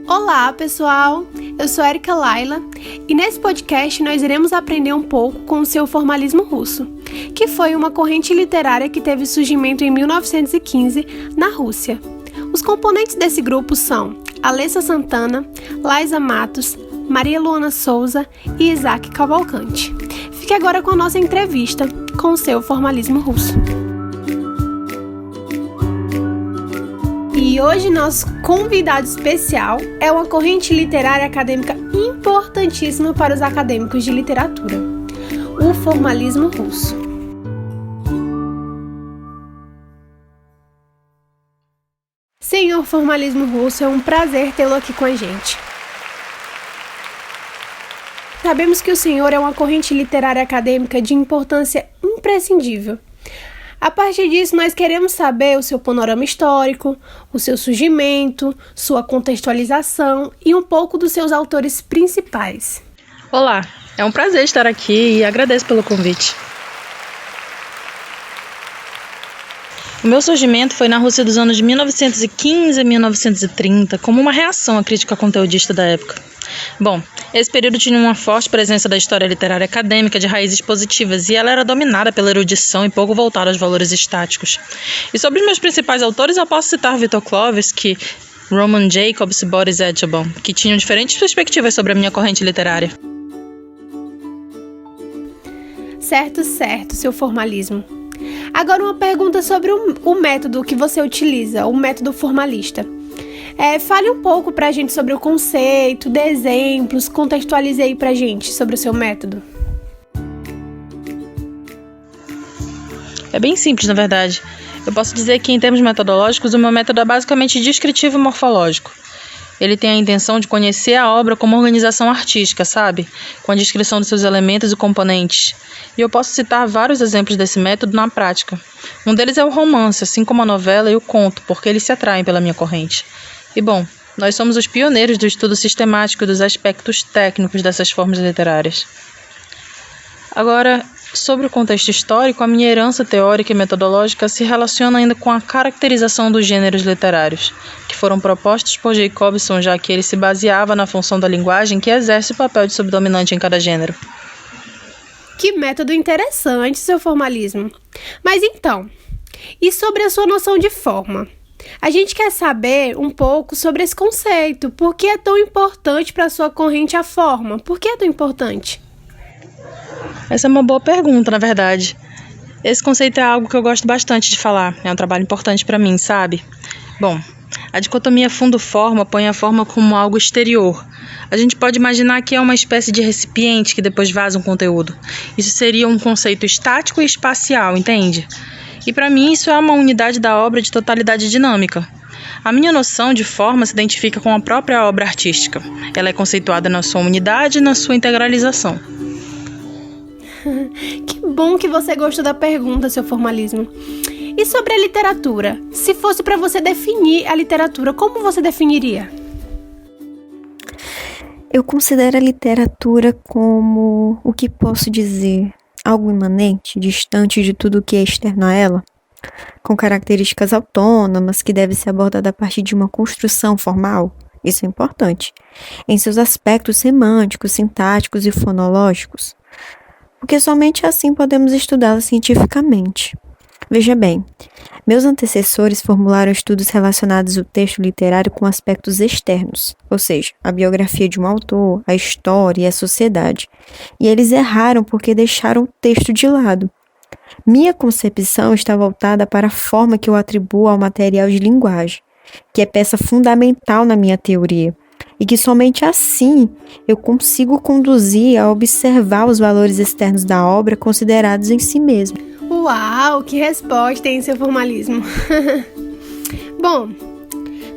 Olá, pessoal! Eu sou Erika Laila e nesse podcast nós iremos aprender um pouco com o seu formalismo russo, que foi uma corrente literária que teve surgimento em 1915 na Rússia. Os componentes desse grupo são Alessa Santana, Laísa Matos, Maria Luana Souza e Isaac Cavalcante. Fique agora com a nossa entrevista com o seu formalismo russo. E hoje nosso convidado especial é uma corrente literária acadêmica importantíssima para os acadêmicos de literatura, o formalismo russo. Senhor formalismo russo, é um prazer tê-lo aqui com a gente. Sabemos que o senhor é uma corrente literária acadêmica de importância imprescindível. A partir disso, nós queremos saber o seu panorama histórico, o seu surgimento, sua contextualização e um pouco dos seus autores principais. Olá, é um prazer estar aqui e agradeço pelo convite. O meu surgimento foi na Rússia dos anos de 1915 a 1930, como uma reação à crítica conteudista da época. Bom, esse período tinha uma forte presença da história literária acadêmica de raízes positivas e ela era dominada pela erudição e pouco voltada aos valores estáticos. E sobre os meus principais autores, eu posso citar Victor Klovsky, Roman Jacobs e Boris Echelon, que tinham diferentes perspectivas sobre a minha corrente literária. Certo, seu formalismo. Agora uma pergunta sobre o método que você utiliza, o método formalista. Fale um pouco pra gente sobre o conceito, dê exemplos, contextualize aí pra gente sobre o seu método. É bem simples, na verdade. Eu posso dizer que, em termos metodológicos, o meu método é basicamente descritivo e morfológico. Ele tem a intenção de conhecer a obra como organização artística, sabe? Com a descrição dos seus elementos e componentes. E eu posso citar vários exemplos desse método na prática. Um deles é o romance, assim como a novela e o conto, porque eles se atraem pela minha corrente. E bom, nós somos os pioneiros do estudo sistemático dos aspectos técnicos dessas formas literárias. Agora, sobre o contexto histórico, a minha herança teórica e metodológica se relaciona ainda com a caracterização dos gêneros literários, que foram propostos por Jacobson, já que ele se baseava na função da linguagem que exerce o papel de subdominante em cada gênero. Que método interessante, seu formalismo. Mas então, e sobre a sua noção de forma? A gente quer saber um pouco sobre esse conceito. Por que é tão importante para a sua corrente a forma? Por que é tão importante? Essa é uma boa pergunta, na verdade. Esse conceito é algo que eu gosto bastante de falar. É um trabalho importante para mim, sabe? Bom, a dicotomia fundo-forma põe a forma como algo exterior. A gente pode imaginar que é uma espécie de recipiente que depois vaza um conteúdo. Isso seria um conceito estático e espacial, entende? E para mim isso é uma unidade da obra de totalidade dinâmica. A minha noção de forma se identifica com a própria obra artística. Ela é conceituada na sua unidade e na sua integralização. Que bom que você gostou da pergunta, seu formalismo. E sobre a literatura? Se fosse para você definir a literatura, como você definiria? Eu considero a literatura como o que posso dizer, algo imanente, distante de tudo o que é externo a ela, com características autônomas que deve ser abordada a partir de uma construção formal. Isso é importante, em seus aspectos semânticos, sintáticos e fonológicos, porque somente assim podemos estudá-la cientificamente. Veja bem, meus antecessores formularam estudos relacionados ao texto literário com aspectos externos, ou seja, a biografia de um autor, a história e a sociedade. E eles erraram porque deixaram o texto de lado. Minha concepção está voltada para a forma que eu atribuo ao material de linguagem, que é peça fundamental na minha teoria, e que somente assim eu consigo conduzir a observar os valores externos da obra considerados em si mesmo. Uau, que resposta, hein, seu formalismo? Bom,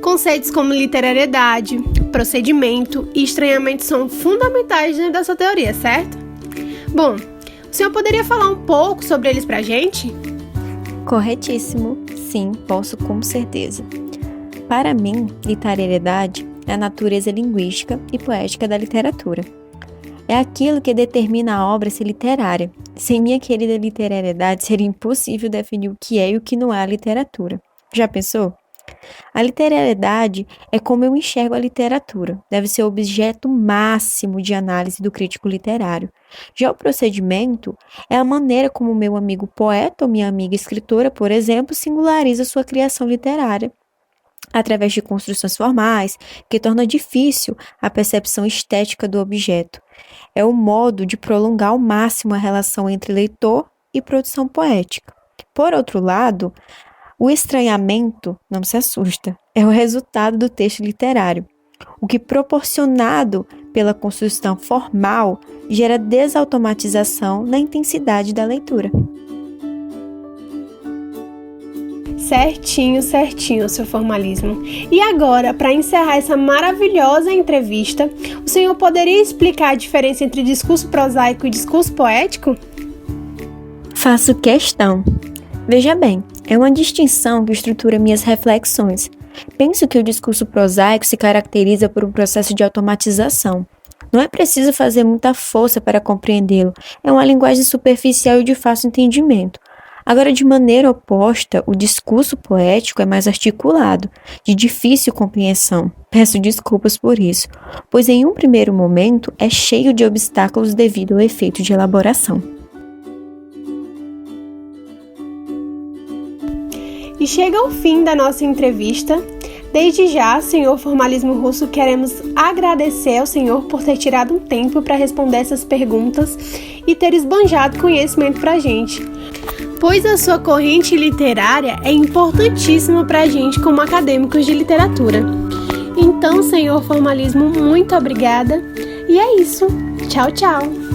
conceitos como literariedade, procedimento e estranhamento são fundamentais dentro da sua teoria, certo? Bom, o senhor poderia falar um pouco sobre eles pra gente? Corretíssimo, sim, posso com certeza. Para mim, literariedade é a natureza linguística e poética da literatura. É aquilo que determina a obra ser literária. Sem minha querida literariedade, seria impossível definir o que é e o que não é a literatura. Já pensou? A literalidade é como eu enxergo a literatura, deve ser o objeto máximo de análise do crítico literário. Já o procedimento é a maneira como meu amigo poeta ou minha amiga escritora, por exemplo, singulariza sua criação literária, através de construções formais, que torna difícil a percepção estética do objeto. É o modo de prolongar ao máximo a relação entre leitor e produção poética. Por outro lado, o estranhamento, não se assusta, é o resultado do texto literário, o que, proporcionado pela construção formal, gera desautomatização na intensidade da leitura. Certinho, seu formalismo. E agora, para encerrar essa maravilhosa entrevista, o senhor poderia explicar a diferença entre discurso prosaico e discurso poético? Faço questão. Veja bem, é uma distinção que estrutura minhas reflexões. Penso que o discurso prosaico se caracteriza por um processo de automatização. Não é preciso fazer muita força para compreendê-lo, é uma linguagem superficial e de fácil entendimento. Agora, de maneira oposta, o discurso poético é mais articulado, de difícil compreensão. Peço desculpas por isso, pois em um primeiro momento é cheio de obstáculos devido ao efeito de elaboração. E chega ao fim da nossa entrevista. Desde já, senhor Formalismo Russo, queremos agradecer ao senhor por ter tirado um tempo para responder essas perguntas e ter esbanjado conhecimento para a gente, pois a sua corrente literária é importantíssima para a gente como acadêmicos de literatura. Então, senhor Formalismo, muito obrigada. E é isso. Tchau, tchau.